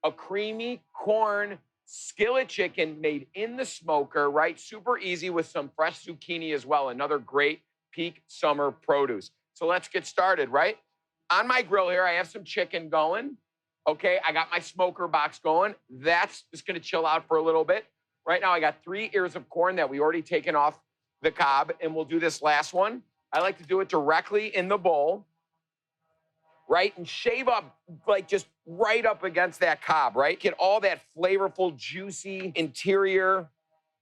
a creamy corn skillet chicken made in the smoker, right? Super easy with some fresh zucchini as well. Another great peak summer produce. So let's get started, right? On my grill here, I have some chicken going. Okay, I got my smoker box going. That's just gonna chill out for a little bit. Right now, I got 3 ears of corn that we already taken off the cob, and we'll do this last one. I like to do it directly in the bowl, right? And shave up, like just right up against that cob, right? Get all that flavorful, juicy interior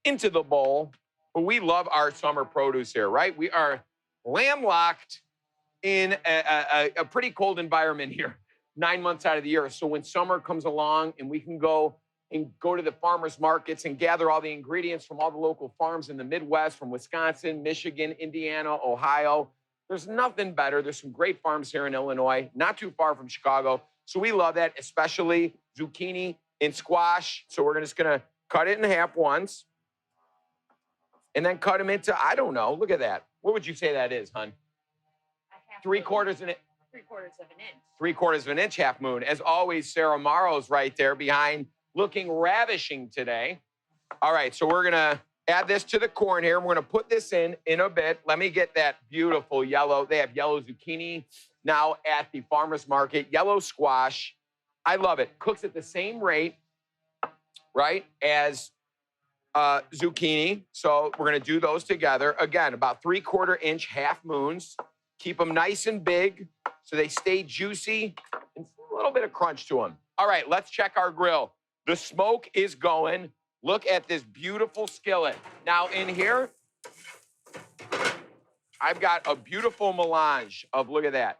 into the bowl. But we love our summer produce here, right? We are landlocked in a pretty cold environment here, 9 months out of the year. So when summer comes along and we can go to the farmers markets and gather all the ingredients from all the local farms in the Midwest, from Wisconsin, Michigan, Indiana, Ohio, there's nothing better. There's some great farms here in Illinois, not too far from Chicago. So we love that, especially zucchini and squash. So we're just gonna cut it in half once and then cut them into, I don't know, look at that. What would you say that is, hun? 3/4 of an inch. 3/4 of an inch. 3/4 of an inch, half moon. As always, Sarah Mauro's right there behind, looking ravishing today. All right, so we're gonna add this to the corn here. We're gonna put this in a bit. Let me get that beautiful yellow. They have yellow zucchini now at the farmer's market. Yellow squash. I love it. Cooks at the same rate, right, as zucchini. So we're gonna do those together. Again, about 3/4 inch half moons. Keep them nice and big so they stay juicy and a little bit of crunch to them. All right, let's check our grill. The smoke is going. Look at this beautiful skillet. Now in here, I've got a beautiful melange of, look at that.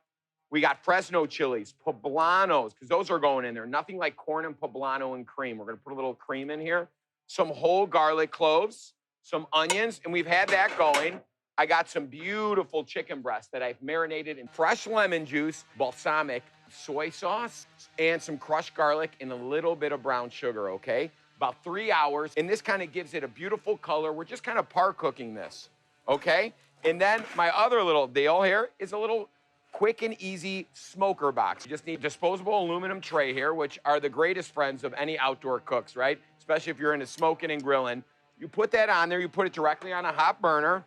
We got Fresno chilies, poblanos, because those are going in there. Nothing like corn and poblano and cream. We're gonna put a little cream in here. Some whole garlic cloves, some onions, and we've had that going. I got some beautiful chicken breasts that I've marinated in fresh lemon juice, balsamic, soy sauce, and some crushed garlic and a little bit of brown sugar, okay? About 3 hours, and this kind of gives it a beautiful color. We're just kind of par cooking this, okay? And then my other little deal here is a little quick and easy smoker box. You just need disposable aluminum tray here, which are the greatest friends of any outdoor cooks, right? Especially if you're into smoking and grilling. You put that on there, you put it directly on a hot burner,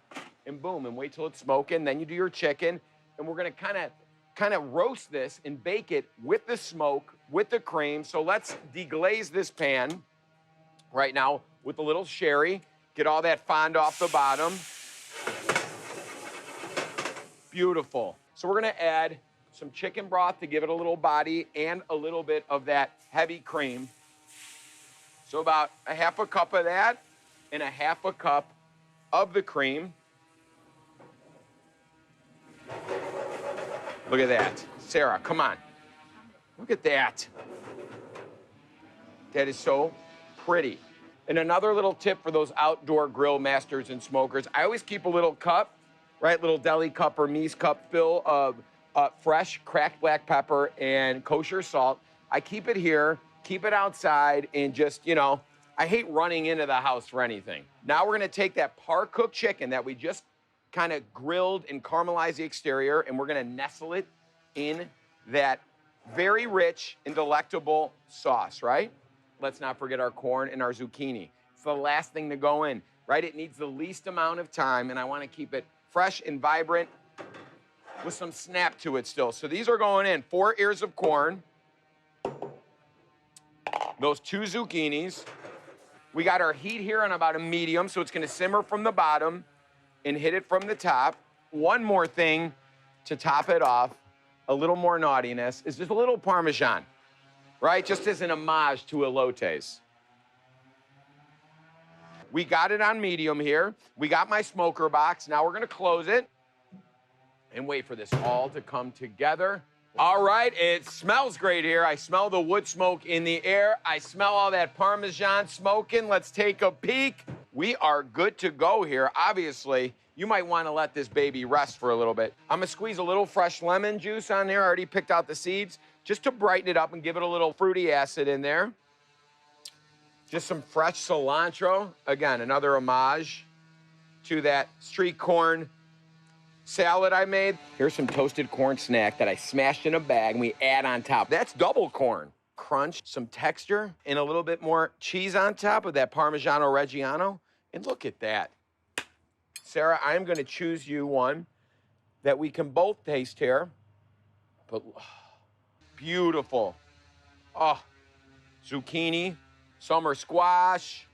and boom, and wait till it's smoking. Then you do your chicken, and we're gonna kind of roast this and bake it with the smoke, with the cream. So let's deglaze this pan right now with a little sherry. Get all that fond off the bottom. Beautiful. So we're gonna add some chicken broth to give it a little body and a little bit of that heavy cream. So about a half a cup of that and a half a cup of the cream. Look at that. Sarah, come on. Look at that. That is so pretty. And another little tip for those outdoor grill masters and smokers, I always keep a little cup, right? Little deli cup or Mies cup full of fresh cracked black pepper and kosher salt. I keep it here, keep it outside, and just, you know, I hate running into the house for anything. Now we're gonna take that par-cooked chicken that we just kind of grilled and caramelized the exterior, and we're gonna nestle it in that very rich and delectable sauce, right? Let's not forget our corn and our zucchini. It's the last thing to go in, right? It needs the least amount of time, and I wanna keep it fresh and vibrant with some snap to it still. So these are going in, 4 ears of corn, those 2 zucchinis. We got our heat here on about a medium, so it's gonna simmer from the bottom and hit it from the top. One more thing to top it off, a little more naughtiness, is just a little Parmesan, right? Just as an homage to elotes. We got it on medium here. We got my smoker box. Now we're gonna close it and wait for this all to come together. All right, it smells great here. I smell the wood smoke in the air. I smell all that Parmesan smoking. Let's take a peek. We are good to go here. Obviously, you might want to let this baby rest for a little bit. I'm gonna squeeze a little fresh lemon juice on there. I already picked out the seeds just to brighten it up and give it a little fruity acid in there. Just some fresh cilantro. Again, another homage to that street corn salad I made. Here's some toasted corn snack that I smashed in a bag and we add on top. That's double corn. crunch, some texture, and a little bit more cheese on top of that Parmigiano Reggiano. And look at that. Sarah, I'm going to choose you one that we can both taste here. But beautiful. Oh, zucchini, summer squash,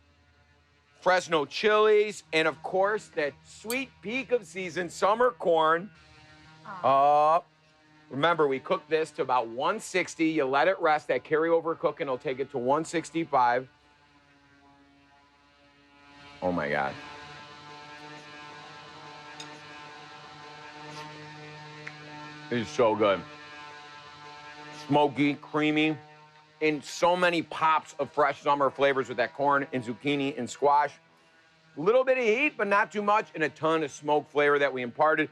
Fresno chilies, and of course, that sweet peak of season, summer corn. Remember, we cooked this to about 160. You let it rest. That carryover cooking will take it to 165. Oh, my God. It is so good. Smoky, creamy, and so many pops of fresh summer flavors with that corn and zucchini and squash. A little bit of heat, but not too much, and a ton of smoke flavor that we imparted.